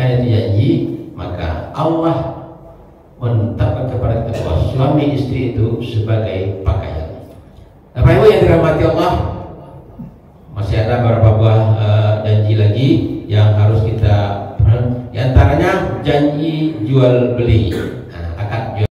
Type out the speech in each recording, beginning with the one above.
karena itu janji, maka Allah menetapkan kepada kita bahwa suami istri itu sebagai pakaian. Bapak Ibu yang dirahmati Allah, masih ada beberapa buah janji lagi yang harus kita, di antaranya janji jual beli, akad jual.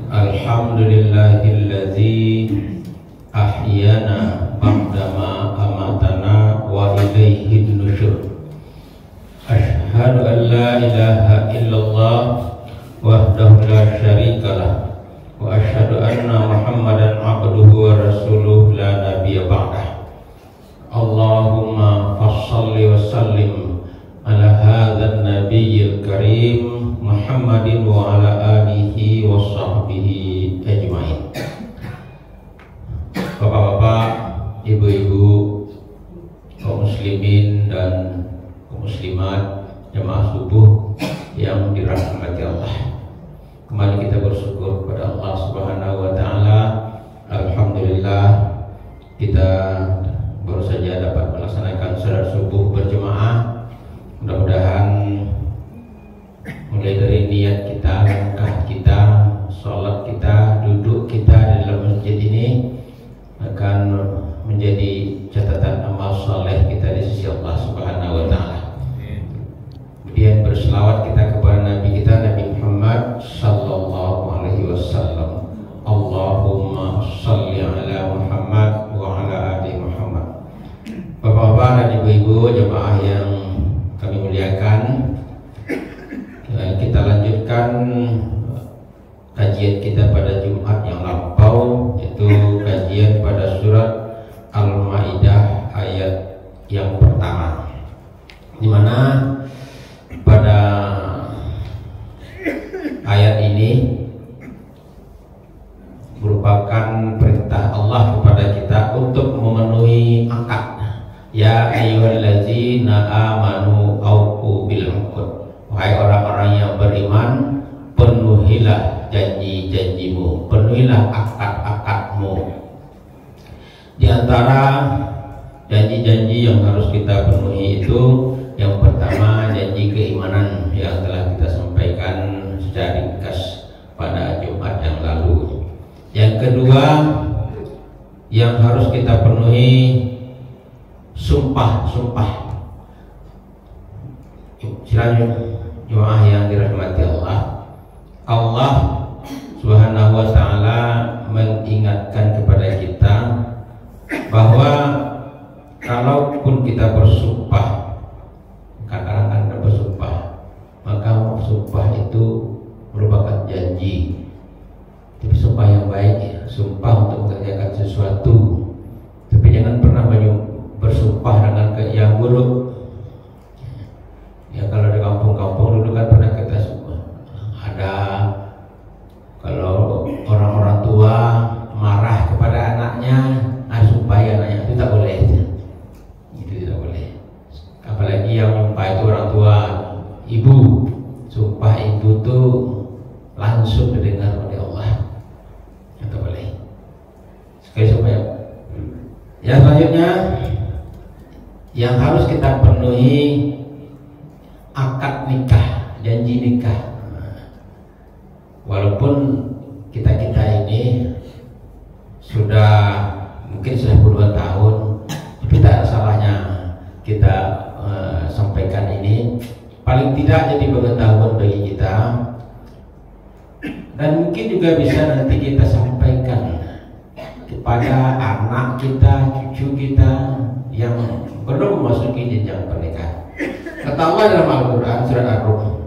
Alhamdulillahilladzi ahyana ba'dama amatana wa ilaihin nusyur. Asyhadu an la ilaha illallah wahdahu la syarikalah wa asyhadu anna Muhammadan abduhu wa rasuluh la nabiyya ba'dah. Allahumma fassalli wa sallim ala hadzal nabiyyil karim Muhammadin wa ala alihi wa sahbihi ajmain. Bapak-bapak, ibu-ibu, kaum muslimin dan kaum muslimat, jemaah subuh yang dirahmati Allah. Kembali kita bersyukur kepada Allah Subhanahu wa taala. Alhamdulillah kita baru saja dapat melaksanakan salat subuh berjemaah. Mudah-mudahan mulai dari niat kita, langkah kita, sholat kita, duduk kita di dalam masjid ini akan menjadi catatan amal soleh kita di sisi Allah Subhanahu wa taala. Kemudian berselawat kita kepada Nabi kita, Nabi Muhammad sallallahu alaihi wasallam. Allahumma shalli ala Muhammad wa ala ali Muhammad. Bapak-bapak dan ibu-ibu jemaah yang kami muliakan, kita lanjutkan kajian kita pada Jumat yang lampau, yaitu kajian pada surat Al-Maidah ayat yang pertama, di mana pada ayat ini merupakan perintah Allah kepada kita untuk memenuhi akad. Ya ayyuhallazina amanu aufu bil uqud. Wahai orang-orang yang beriman, penuhilah janji-janjimu, penuhilah akad-akadmu. Di antara janji-janji yang harus kita penuhi itu, yang pertama janji keimanan yang telah kita sampaikan secara ringkas pada Jumat yang lalu. Yang kedua yang harus kita penuhi, sumpah. Silakan jemaah yang dirahmati Allah. Allah Subhanahu wa taala mengingatkan kepada kita bahwa kalaupun kita bersumpah, kadang-kadang kita bersumpah, maka sumpah itu merupakan janji. Tapi sumpah yang baik, ya, sumpah untuk mengerjakan sesuatu. Tapi jangan pernah bersumpah dengan yang buruk. Ya, kalau di kampung-kampung dulu kan pernah kita semua ada, kalau orang-orang tua marah kepada anaknya, sumpah anaknya, itu tak boleh. Itu tidak boleh. Apalagi yang sumpah itu orang tua, ibu, sumpah ibu tuh langsung didengar oleh Allah. Itu boleh. Sekali supaya. Ya, selanjutnya yang harus kita penuhi, akad nikah, janji nikah. Walaupun kita ini mungkin sudah puluhan tahun, tapi tak ada salahnya kita sampaikan ini, paling tidak jadi pengetahuan bagi kita, dan mungkin juga bisa nanti kita sampaikan kepada anak kita, cucu kita yang belum memasuki jenjang pernikahan. Kata Allah dalam Al-Quran surat Ar-Rum,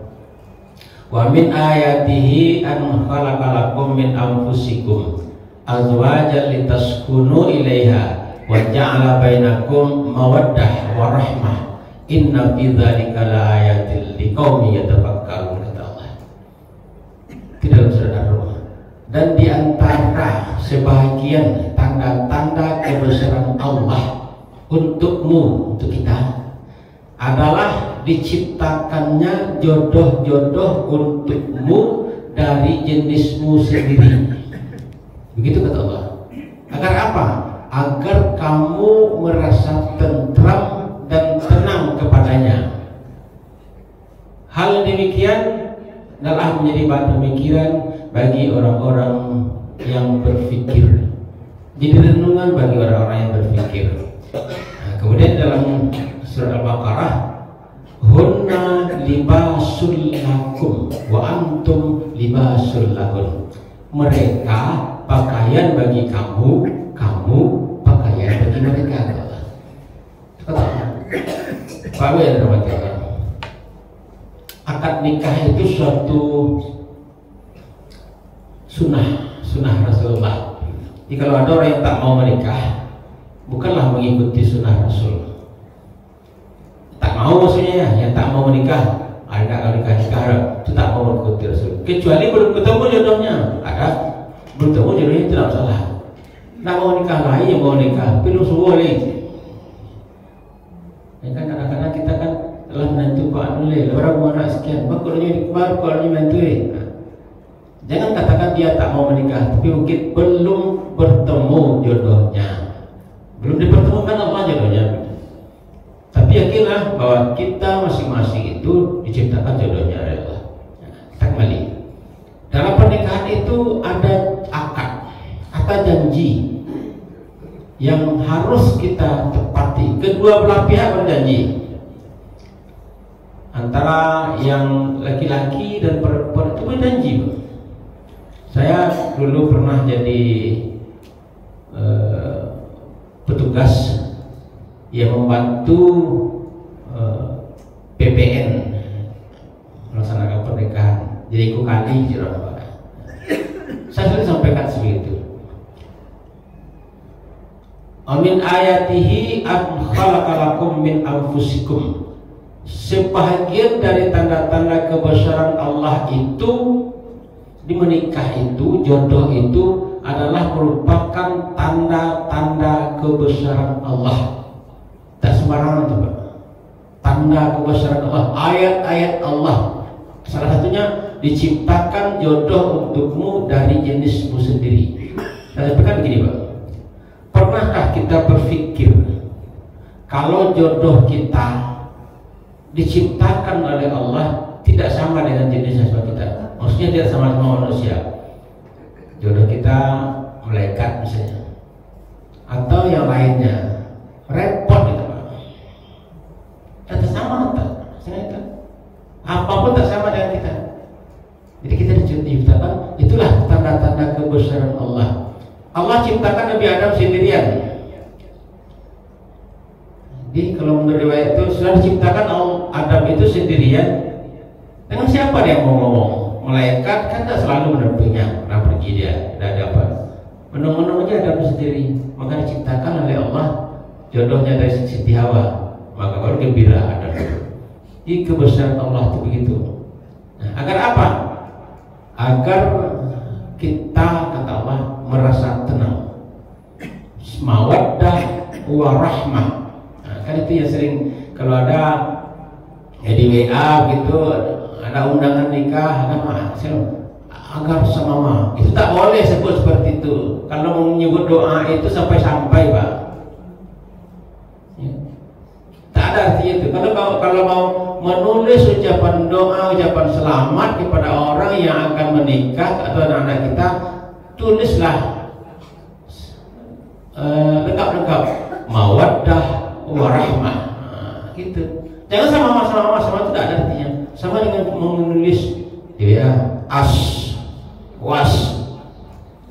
wa min ayatihi an khalaqalakum min anfusikum azwajan litaskunu ilaiha wa ja'ala bainakum mawaddah wa rahmah inna fi dzalika laayatil liqaumin yatafakkarun, kata Allah di dalam surat Ar-Rum. Dan di antara sebahagian tanda-tanda kebesaran Allah untukmu, untuk kita, adalah diciptakannya jodoh-jodoh untukmu dari jenismu sendiri. Begitu kata Allah. Agar apa? Agar kamu merasa tentram dan tenang kepadanya. Hal demikian adalah menjadi bahan pemikiran bagi orang-orang yang berfikir. Jadi renungan bagi orang-orang yang berfikir. Nah, kemudian dalam surah Al-Baqarah, hunna libasul lakum wa antum libasul lahun. Mereka pakaian bagi kamu, kamu pakaian bagi mereka. Pak Wen, akad nikah itu suatu sunnah Rasulullah. Jadi kalau ada orang yang tak mau menikah, bukanlah mengikuti sunnah Rasul. Tak mau maksudnya ya, yang tak mau menikah, ada kalau nikah itu tak mau mengikuti Rasul. Kecuali belum ketemu jodohnya, ada belum ketemu jodohnya itu tidak masalah. Tak mau nikah lain yang mau nikah, pilih boleh. Ya kan kadang-kadang kita kan telah menantu Pak Anule, orang anak sekian, bakulnya kemar, bakulnya menantu. Jangan katakan dia tak mau menikah, tapi mungkin belum bertemu jodohnya, belum dipertemukan Allah jodohnya. Tapi yakinlah bahwa kita masing-masing itu diciptakan jodohnya oleh Allah. Tak kembali. Dalam pernikahan itu ada akad, kata janji yang harus kita tepati. Kedua belah pihak berjanji. Antara yang laki-laki dan perempuan itu berjanji. Saya dulu pernah jadi petugas yang membantu PPN melaksanakan pernikahan. Jadi kukali saya sudah sampaikan seperti itu. Amin ayatihi an khalaqalakum min anfusikum. Sebahagian dari tanda-tanda kebesaran Allah itu di menikah itu, jodoh itu adalah merupakan tanda-tanda kebesaran Allah. Tak sembarangan itu, Pak. Tanda kebesaran Allah, ayat-ayat Allah. Salah satunya diciptakan jodoh untukmu dari jenismu sendiri. Saya sampaikan begini, Pak. Pernahkah kita berpikir kalau jodoh kita diciptakan oleh Allah tidak sama dengan jenisnya sama kita? Maksudnya tidak sama-sama manusia. Jodoh kita malaikat misalnya, atau yang lainnya, repot gitu, Pak. Tak sama, tak. Apapun tak sama dengan kita. Jadi kita diciptakan, itulah tanda-tanda kebesaran Allah. Allah ciptakan Nabi Adam sendirian. Jadi kalau menurut riwayat itu sudah diciptakan Adam itu sendirian. Dengan siapa dia mau ngomong? Malaikat kan tak selalu mendampinginya, pernah pergi dia, tidak ada apa. Menung-menung aja Adam sendiri. Maka diciptakan oleh Allah jodohnya dari Siti Hawa. Maka baru gembira Adam. Jadi kebesaran Allah itu begitu. Nah, agar apa? Agar kita, kata Allah, merasa tenang, mawaddah warahmah. Nah, kan itu yang sering kalau ada di WA gitu, ada undangan nikah, agar sama itu tak boleh sebut seperti itu. Kalau menyebut doa itu sampai-sampai, Pak, ya. Tak ada artinya itu. Kalau mau menulis ucapan doa, ucapan selamat kepada orang yang akan menikah atau anak-anak kita, tulislah lengkap-lengkap mawaddah warahmah. Nah, gitu. Jangan sama-sama itu tidak ada artinya. Sama dengan menulis ya was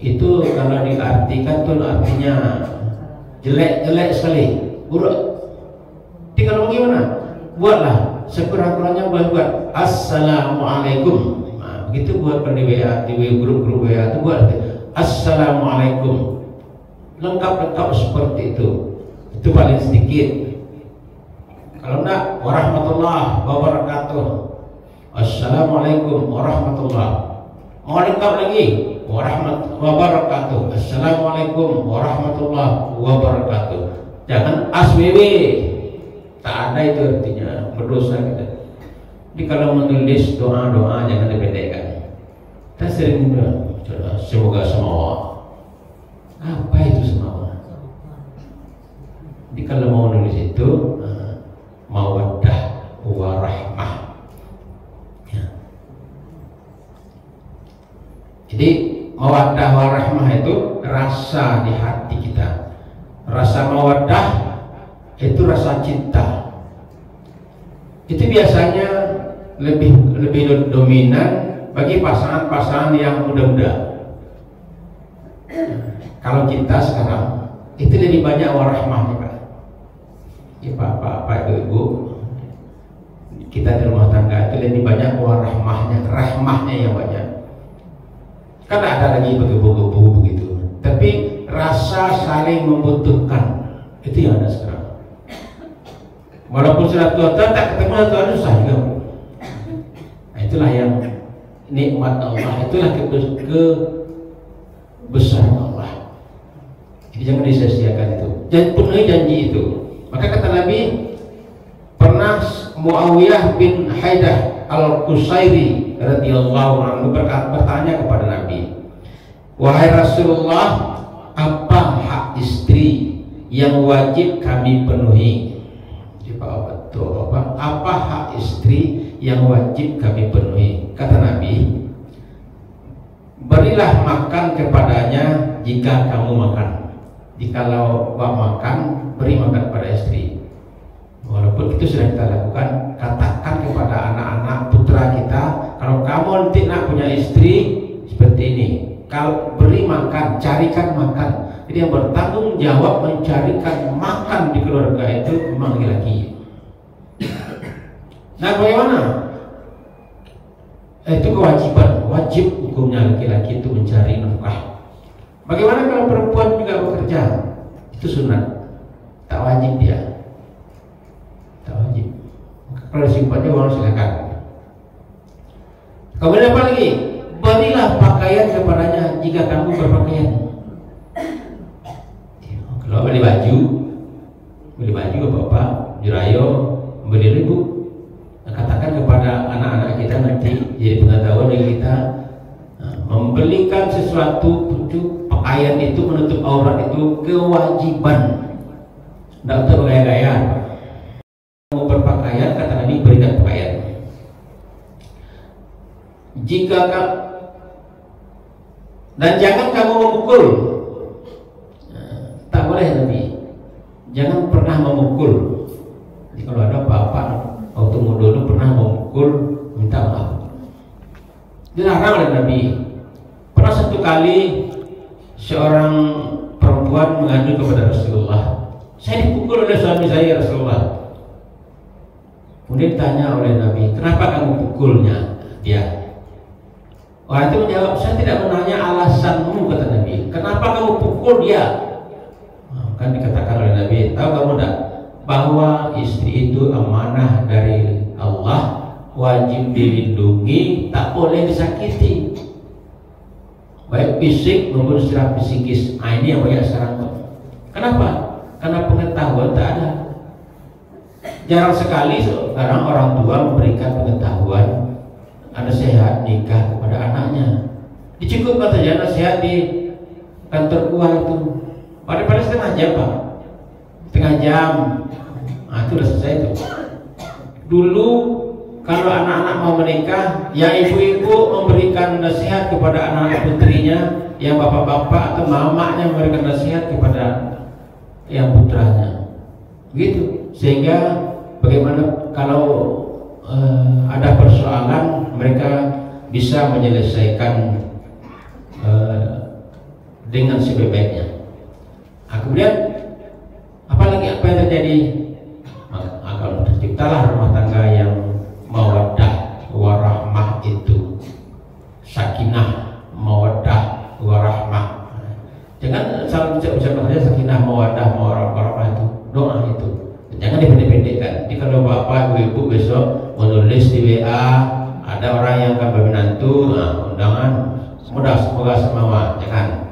itu kalau diartikan tuh artinya jelek sekali, buruk. Jadi kalau bagaimana? Buatlah sekurang-kurangnya buat assalamualaikum. Nah, begitu buat di WA, di grup-grup WA itu buat assalamualaikum. Lengkap seperti itu. Itu paling sedikit. Kalau enggak, warahmatullahi wabarakatuh. Assalamualaikum warahmatullahi. Mau lengkap lagi, warahmatullahi wabarakatuh. Assalamualaikum warahmatullahi wabarakatuh. Jangan asbb. Tak ada itu artinya berdosa kita. Jadi kalau menulis doa-doa jangan dipendekkan. Kita sering semoga semua. Apa itu semua? Jadi kalau mau nulis itu mawaddah warahmah. Ya. Jadi mawaddah warahmah itu rasa di hati kita. Rasa mawaddah itu rasa cinta. Itu biasanya lebih dominan bagi pasangan-pasangan yang muda-muda. Kalau kita sekarang itu lebih banyak warahmahnya, Pak. Ya, Pak, Ibu, kita di rumah tangga itu lebih banyak warahmahnya, rahmahnya yang banyak. Kan ada lagi begitu begitu. Tapi rasa saling membutuhkan itu yang ada sekarang. Walaupun sudah tua tak ketemu Tuhan susah juga. Nah, itulah yang nikmat Allah, itulah kebesaran Allah. Jadi jangan disia-siakan itu. Jangan penuhi janji itu. Maka kata Nabi, pernah Muawiyah bin Haidah al-Qusairi radhiyallahu anhu bertanya kepada Nabi, wahai Rasulullah, apa hak istri yang wajib kami penuhi? Apa hak istri yang wajib kami penuhi? Kata Nabi, berilah makan kepadanya jika kamu makan. Jikalau makan, beri makan kepada istri. Walaupun itu sudah kita lakukan, katakan kepada anak-anak putra kita, kalau kamu nanti nak punya istri seperti ini, kalau beri makan, carikan makan. Jadi yang bertanggung jawab mencarikan makan di keluarga itu memang laki-laki. Nah, bagaimana? Itu kewajiban, wajib hukumnya laki-laki itu mencari nafkah. Bagaimana kalau perempuan juga bekerja? Itu sunat, tak wajib dia. Tak wajib. Kalau simpannya uang silakan. Kemudian apa lagi? Berilah pakaian kepadanya jika kamu berpakaian. Kalau beli baju apa-apa, jurayo, beli ribu. Katakan kepada anak-anak kita nanti jadi pengetahuan bagi kita, membelikan sesuatu untuk pakaian itu menutup aurat itu kewajiban. Tidak untuk gaya-gaya. Mau berpakaian, kata Nabi, berikan pakaian. Jika dan jangan kamu memukul. Tak boleh Nabi. Jangan pernah memukul. Jadi kalau ada apa-apa waktu dulu pernah memukul, minta maaf. Dilarang oleh Nabi. Pernah satu kali seorang perempuan mengadu kepada Rasulullah, saya dipukul oleh suami saya Rasulullah. Kemudian ditanya oleh Nabi, kenapa kamu pukulnya dia? Orang itu menjawab, saya tidak menanya alasanmu, kata Nabi. Kenapa kamu pukul dia? Kan dikatakan oleh Nabi, tahu kamu tidak bahwa istri itu amanah dari Allah, wajib dilindungi, tak boleh disakiti, baik fisik maupun secara psikis. Nah, ini yang banyak sekarang. Kenapa? Karena pengetahuan tak ada. Jarang sekali sekarang orang tua memberikan pengetahuan nasihat nikah kepada anaknya. Dicukupkan saja nasihat di kantor tua itu, pada setengah jam, Pak. Setengah jam. Nah, itu sudah selesai itu. Dulu kalau anak-anak mau menikah, ya ibu-ibu memberikan nasihat kepada anak-anak putrinya, yang bapak-bapak atau mamanya memberikan nasihat kepada yang putranya. Begitu. Sehingga bagaimana kalau ada persoalan, mereka bisa menyelesaikan dengan sebaik-baiknya. Nah, kemudian apalagi apa yang terjadi? Akan terciptalah rumah tangga yang mawaddah warahmah itu, sakinah mawaddah warahmah. Jangan salah ucap-ucap saja sakinah mawaddah warahmah itu, doa itu. Jangan dipendek-pendekkan. Jadi kalau bapak ibu besok menulis di WA, ada orang yang akan berminantu, undangan, semoga semua, jangan.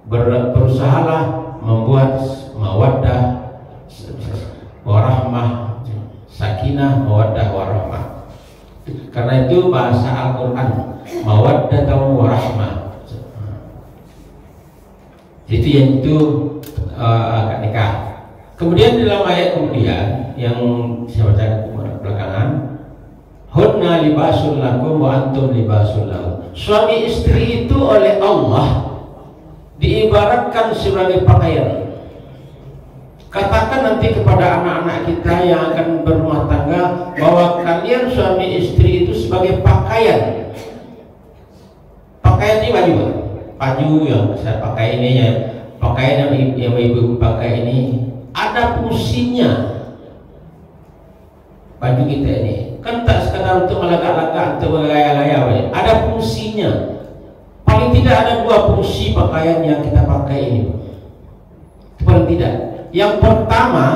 Berusahalah membuat mawaddah warahmah sakinah, mawaddah, warahmah. Karena itu bahasa Al-Quran, mawaddah dan warahmah. Itu yang itu akad nikah. Kemudian dalam ayat kemudian yang saya baca belakangan, hunna libasul lakum wa antum libasul lahum. Suami istri itu oleh Allah diibaratkan sebagai pakaian. Katakan nanti kepada anak-anak kita yang akan berumah tangga bahwa kalian suami istri itu sebagai pakaian. Pakaian ini baju yang saya pakai ini ya, pakaian yang ibu pakai ini ada fungsinya. Baju kita ini kan tak sekadar untuk melagak-lagak atau bergaya-gaya, ada fungsinya. Paling tidak ada dua fungsi pakaian yang kita pakai ini. Paling tidak. Yang pertama,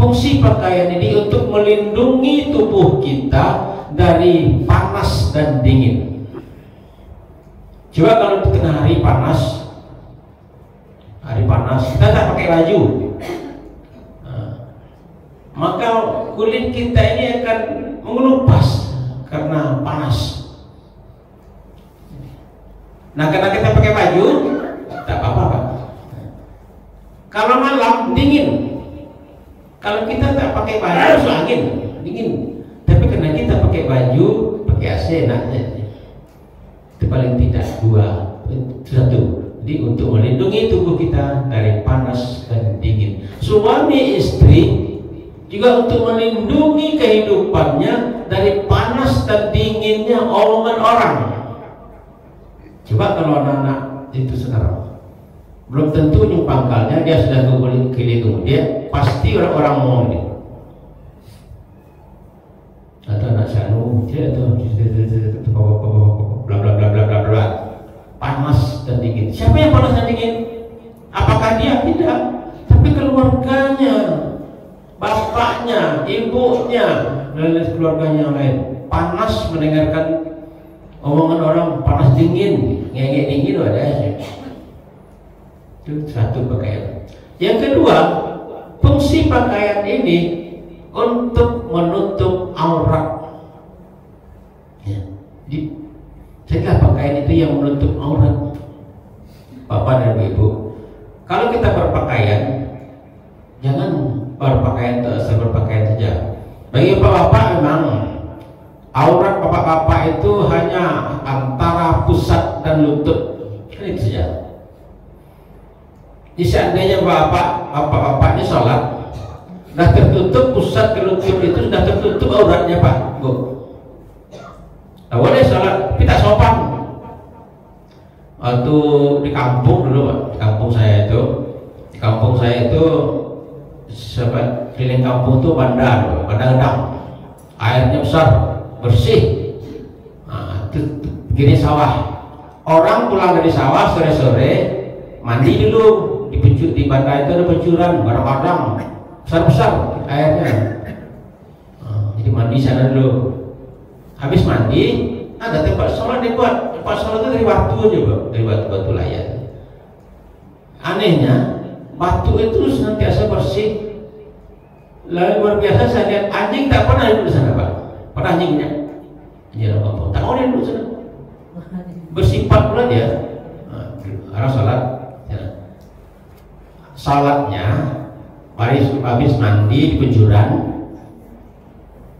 fungsi pakaian ini untuk melindungi tubuh kita dari panas dan dingin. Coba kalau di tengah hari panas, kita tak pakai baju, maka kulit kita ini akan mengelupas karena panas. Nah, karena kita pakai baju, tak apa-apa. Kalau malam dingin, kalau kita tak pakai baju harus angin dingin. Tapi karena kita pakai baju, pakai AC enaknya. Itu paling tidak dua, satu. Jadi untuk melindungi tubuh kita dari panas dan dingin. Suami istri juga untuk melindungi kehidupannya dari panas dan dinginnya omongan orang. Coba kalau anak-anak itu sekarang belum tentu pangkalnya dia sudah keliling, dia pasti orang-orang ngomong ini. Atau anak sanu, dia atau bla bla bla bla bla bla. Panas dan dingin. Siapa yang panas dan dingin? Apakah dia? Tidak. Tapi keluarganya, bapaknya, ibunya, dan keluarganya yang lain panas mendengarkan omongan orang, panas dingin, ngengek dingin ada aja. Itu satu pakaian. Yang kedua, fungsi pakaian ini untuk menutup aurat. Ya. Jadi pakaian itu yang menutup aurat. Bapak dan Ibu, kalau kita berpakaian, jangan berpakaian saja. Bagi bapak-bapak memang aurat bapak-bapak itu hanya antara pusat dan lutut. Itu saja. Jadi seandainya bapak-bapak ini sholat, sudah tertutup pusat ke lutut itu, sudah tertutup auratnya Pak Bu. Nah, boleh sholat, tapi tak sopan. Waktu di kampung dulu Pak, di kampung saya itu keliling kampung itu bandar gedang, airnya besar, bersih. Nah, itu begini sawah. Orang pulang dari sawah sore-sore mandi dulu. Di bandar itu ada pencuran, kadang-kadang besar-besar airnya. Jadi mandi sana dulu. Habis mandi, ada tempat sholat dibuat. Tempat sholat itu dari batu aja, Pak, dari batu-batu layan. Anehnya, batu itu senantiasa bersih. Lalu luar biasa saya lihat anjing tak pernah duduk di sana, Pak. Pernah anjingnya? Iya, Pak. Tak mau dia duduk sana. Bersifat pula dia. Orang sholat. Salatnya habis mandi di penjuran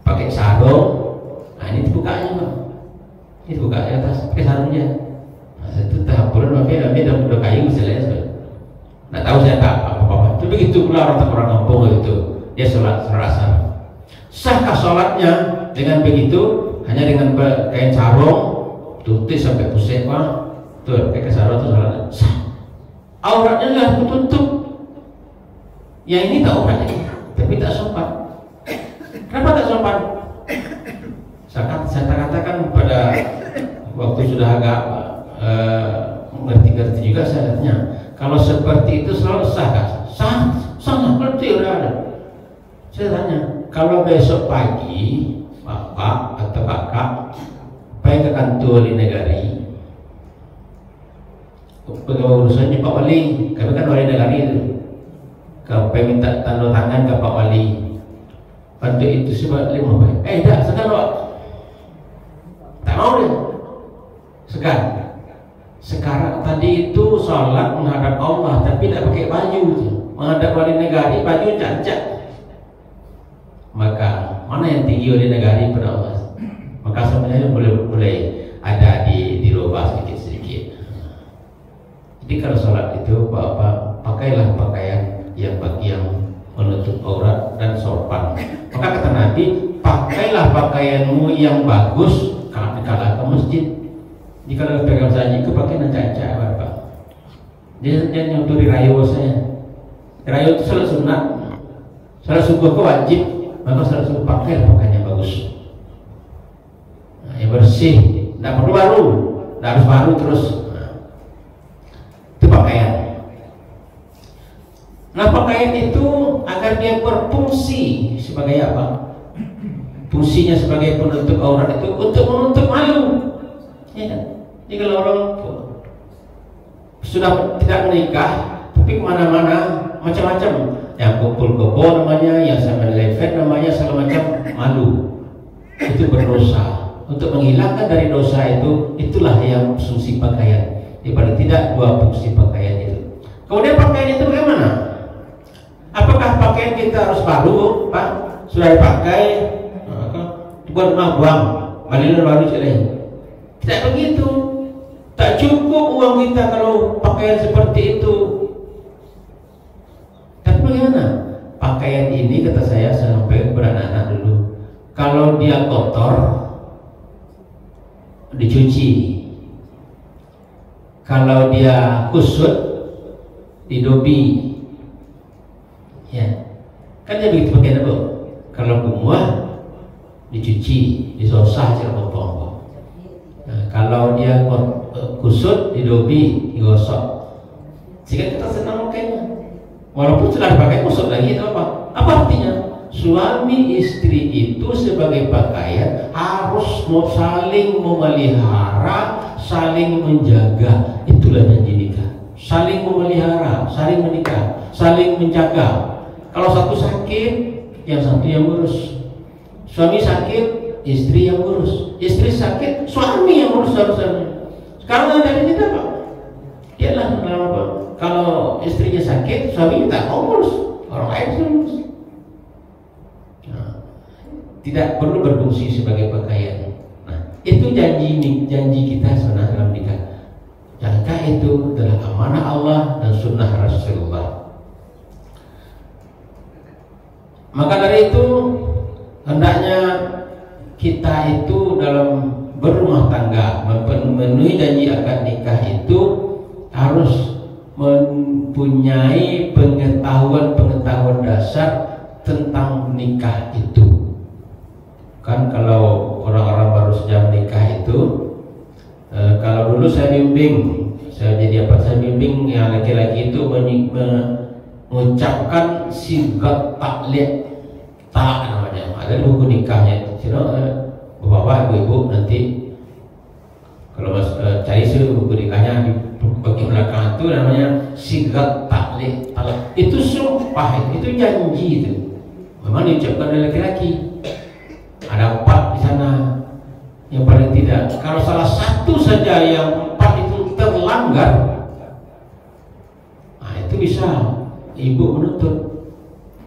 pakai sarung. Nah ini dibukanya Pak, ini dibuka di atas pakai sarungnya. Nah itu tahap bulan tapi udah kayu misalnya. Nggak tahu saya tak apa-apa. Tapi begitu pula orang kampung itu dia sholat asar. Sahkah sholatnya dengan begitu? Hanya dengan kain sarung tutup sampai pusing Pak. Tuh pakai sarung itu sholatnya sah. Auratnya nggak tutup. Yang ini tak auratnya, tapi tak sopan. Kenapa tak sopan? Saya katakan pada waktu sudah agak mengerti-ngerti juga saya tanya, kalau seperti itu selalu sah kah? Sah, berarti udah ada. Saya tanya, kalau besok pagi bapak atau kakak pergi ke kantor di negari, pegawai urusannya Pak Wali, kami kan wali negari itu. Kau minta tanda tangan ke Pak Wali, Untuk itu sebab lima baik. Tak segan awak. Tak mau dia. Segan. Sekarang tadi itu sholat menghadap Allah tapi tak pakai baju je. Menghadap wali negari baju cacat. Maka mana yang tinggi wali negari pada Allah? Maka sebenarnya mulai ada dirubah sedikit. Jadi kalau sholat itu Bapak pakailah pakaian yang menutup aurat dan sopan. Maka kata Nabi, pakailah pakaianmu yang bagus kalau ke masjid. Jika kalau pegang saji ke pakai caca Bapak. Dia nyunturi rayo saya. Rayo itu salat sunat. Salat subuh ke wajib, maka salat subuh pakai pakaian yang bagus. Nah, yang bersih, tidak perlu baru, tidak harus baru terus. Itu pakaian. Nah, pakaian itu agar dia berfungsi sebagai apa? Fungsinya sebagai penutup aurat itu untuk menutup malu. Ya. Jadi kalau orang sudah tidak menikah, tapi kemana-mana macam-macam, yang kumpul kebo namanya, yang sama levet namanya, segala macam malu. Itu berdosa. Untuk menghilangkan dari dosa itu, itulah yang fungsi pakaian. Di paling tidak dua fungsi pakaian itu. Kemudian pakaian itu bagaimana? Apakah pakaian kita harus baru, Pak? Sudah dipakai, buat rumah buang, balik baru sekali. Tidak begitu. Tak cukup uang kita kalau pakaian seperti itu. Tapi bagaimana? Pakaian ini kata saya sampai kepada anak-anak dulu. Kalau dia kotor, dicuci. Kalau dia kusut, didobi. Ya, kan dia begitu pakaian apa? Kalau kumuah, dicuci, disosah secara potong. Nah, kalau dia kusut, didobi, digosok. Sehingga kita senang pakainya. Walaupun sudah dipakai kusut lagi, itu apa? Apa artinya? Suami istri itu sebagai pakaian harus saling memelihara, saling menjaga. Itulah janji nikah. Saling memelihara, saling menikah, saling menjaga. Kalau satu sakit, yang satu yang ngurus. Suami sakit, istri yang ngurus. Istri sakit, suami yang ngurus harusnya. Sekarang ada di kita Pak. Dialah apa? Kalau istrinya sakit, suami tak mau ngurus. Orang lain ngurus. Nah, tidak perlu berfungsi sebagai pakaian. Nah, itu janji kita sebenarnya dalam nikah. Jangka itu adalah amanah Allah dan sunnah Rasulullah. Maka dari itu hendaknya kita itu dalam berumah tangga memenuhi janji akad nikah itu harus mempunyai pengetahuan dasar tentang nikah itu. Kan kalau orang-orang baru saja menikah itu, kalau dulu saya bimbing yang laki-laki itu mengucapkan sigat taklid, tak namanya. Ada buku nikahnya. Bapak ibu nanti kalau cari buku nikahnya di bagian belakang itu namanya sigat taklid. Itu sumpah, itu janji itu. Memang diucapkan oleh laki-laki. Ada 4 di sana. Yang paling tidak, kalau salah satu saja yang 4 itu terlanggar, nah itu bisa ibu menuntut.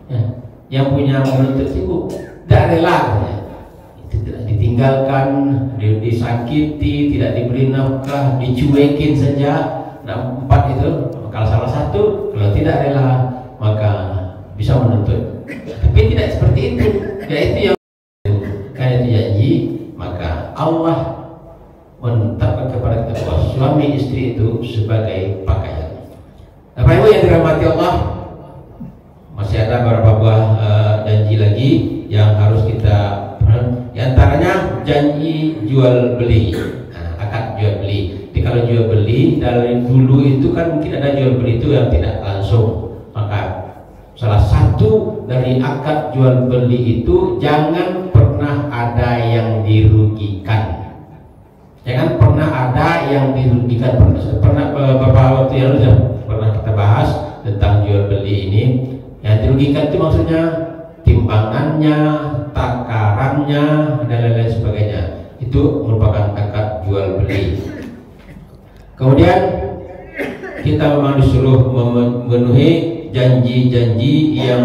Ya, yang punya menuntut ibu tidak rela, ya. Itu tidak ditinggalkan, disakiti, tidak diberi nafkah, dicuekin saja. Nah 4 itu, kalau salah satu, kalau tidak rela maka bisa menuntut. Tapi tidak seperti itu. Yaitu yang karena itu janji, maka Allah menetapkan kepada kita bahwa suami istri itu sebagai pakaian. Bapak Ibu yang dirahmati Allah, masih ada beberapa buah janji lagi yang harus kita, di antaranya janji jual beli. Nah, akad jual beli. Tapi kalau jual beli dari dulu itu kan mungkin ada jual beli itu yang tidak langsung. Maka salah satu dari akad jual beli itu jangan pernah ada yang dirugikan. Jangan pernah ada yang dirugikan. Pernah beberapa waktu yang lalu pernah kita bahas tentang jual beli ini. Yang dirugikan itu maksudnya timbangannya, takarannya, dan lain-lain sebagainya. Itu merupakan akad jual beli. Kemudian kita memang disuruh memenuhi janji-janji yang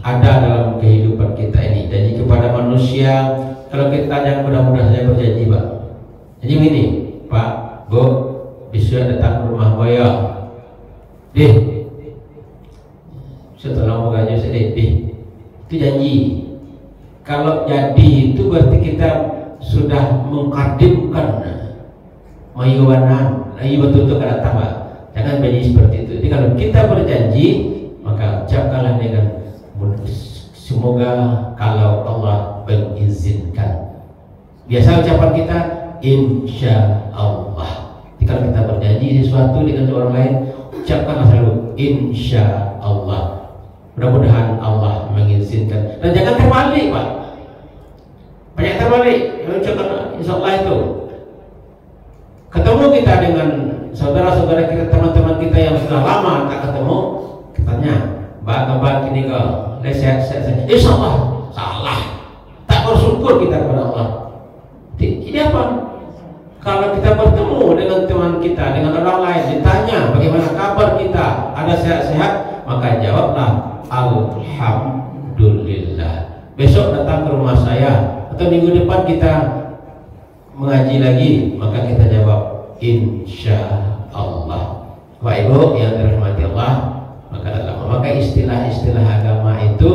ada dalam kehidupan kita ini. Janji kepada manusia. Kalau kita yang mudah-mudahan saya berjanji, Pak. Jadi begini, Pak, Bu, bisa datang ke rumah saya. Setelah mau gaji sedih, itu janji. Kalau jadi itu berarti kita sudah mengkadimkan mayuwanan, ayo betul-betul kada tambah. Jangan berjanji seperti itu. Jadi kalau kita berjanji, maka ucapkanlah dengan semoga kalau Allah mengizinkan. Biasa ucapan kita insya Allah. Jadi kalau kita berjanji sesuatu dengan orang lain, ucapkanlah selalu insya Allah. Mudah-mudahan Allah mengizinkan. Dan jangan terbalik, Pak. Banyak terbalik. Ucapkan insya Allah itu. Ketemu kita dengan saudara-saudara kita, teman-teman kita yang sudah lama tak ketemu, katanya, Mbak ini kok, sehat-sehat. Insya Allah salah. Tak bersyukur kita kepada Allah. Ini apa? Kalau kita bertemu dengan teman kita, dengan orang lain, ditanya bagaimana kabar kita, ada sehat-sehat, maka jawablah alhamdulillah. Besok datang ke rumah saya atau minggu depan kita mengaji lagi, maka kita jawab insya Allah. Bapak Ibu yang dirahmati Allah, maka istilah-istilah agama itu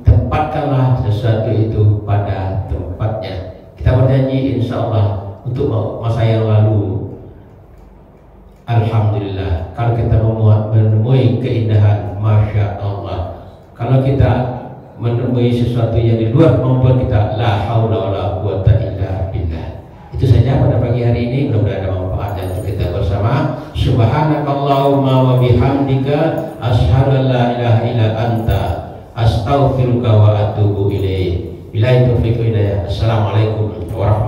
tempatkanlah sesuatu itu pada tempatnya. Kita berjanji insya Allah untuk masa yang lalu, alhamdulillah. Kalau kita menemui keindahan, masya Allah. Kalau kita menemui sesuatu yang di luar kemampuan kita, la haula wala quwata illa billah. Itu saja pada pagi hari ini. Mudah-mudahan ada manfaat untuk kita bersama. Subhanakallahumma wa bihamdika asyhadu an la ilaha illa anta astaghfiruka wa atubu ilaik. Billahi taufiq wa hidayah. Assalamualaikum warahmatullahi wabarakatuh.